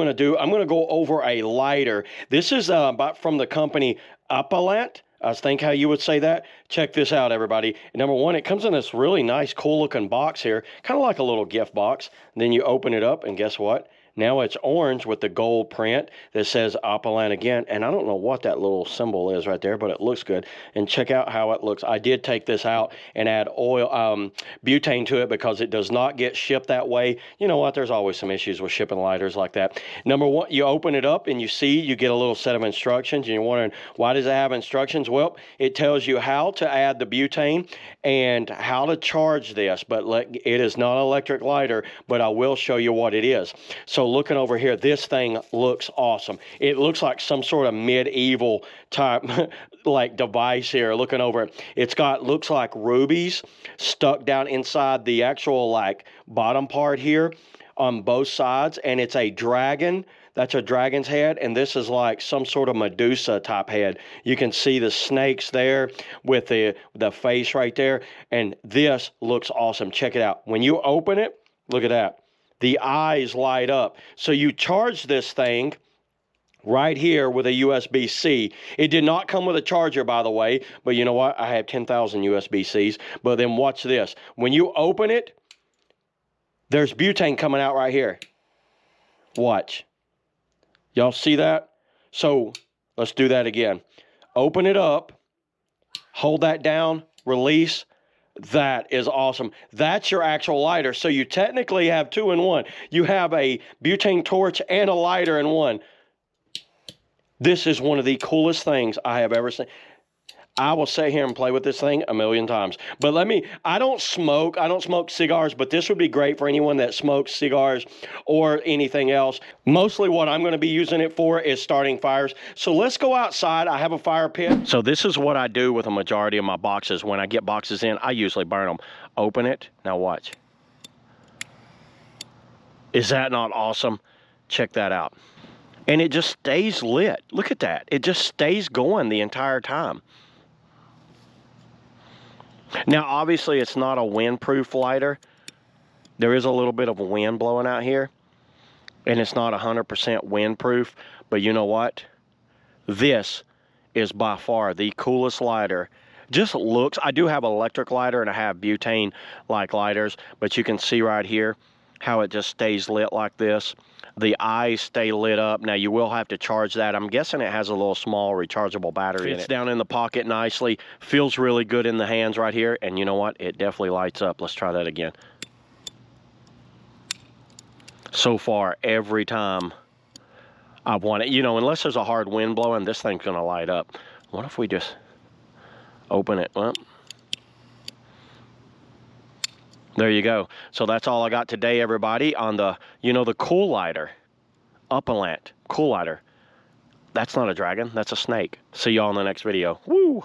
I'm going to go over a lighter. This is from the company Uppalant. I think how you would say that. Check this out, everybody. Number one, it comes in this really nice, cool-looking box here, kind of like a little gift box. And then you open it up, and guess what? Now it's orange with the gold print that says Uppalant again. And I don't know what that little symbol is right there, but it looks good. And check out how it looks. I did take this out and add oil, butane to it because it does not get shipped that way. You know what? There's always some issues with shipping lighters like that. Number one, you open it up and you get a little set of instructions. And you're wondering, why does it have instructions? Well, it tells you how to add the butane and how to charge this. But it is not an electric lighter, but I will show you what it is. So looking over here, this thing looks awesome. It looks like some sort of medieval type like device here. Looking over it, looks like rubies stuck down inside the actual like bottom part here on both sides, and it's a dragon. That's a dragon's head, and this is like some sort of Medusa type head. You can see the snakes there with the face right there, and this looks awesome. Check it out. When you open it, look at that. The eyes light up. So you charge this thing right here with a USB-C. It did not come with a charger, by the way, but you know what? I have 10,000 USB-Cs. But then watch this. When you open it, there's butane coming out right here. Watch. Y'all see that? So let's do that again. Open it up. Hold that down. Release. That is awesome. That's your actual lighter. So you technically have two in one. You have a butane torch and a lighter in one. This is one of the coolest things I have ever seen. I will sit here and play with this thing a million times. But I don't smoke cigars, but this would be great for anyone that smokes cigars or anything else. Mostly what I'm going to be using it for is starting fires. So let's go outside. I have a fire pit. So this is what I do with a majority of my boxes. When I get boxes in, I usually burn them. Open it. Now watch. Is that not awesome? Check that out. And it just stays lit. Look at that. It just stays going the entire time. Now, obviously, it's not a windproof lighter. There is a little bit of wind blowing out here, and it's not 100% windproof. But you know what? This is by far the coolest lighter. Just looks, I do have an electric lighter, and I have butane-like lighters, but you can see right here how it just stays lit like this. The eyes stay lit up. Now, you will have to charge that. I'm guessing it has a little small rechargeable battery in it. Fits down in the pocket nicely. Feels really good in the hands right here. And you know what? It definitely lights up. Let's try that again. So far, every time I've wanted, unless there's a hard wind blowing, this thing's going to light up. What if we just open it? Well, there you go. So that's all I got today, everybody, on the, the cool lighter. Uppalant cool lighter. That's not a dragon. That's a snake. See y'all in the next video. Woo!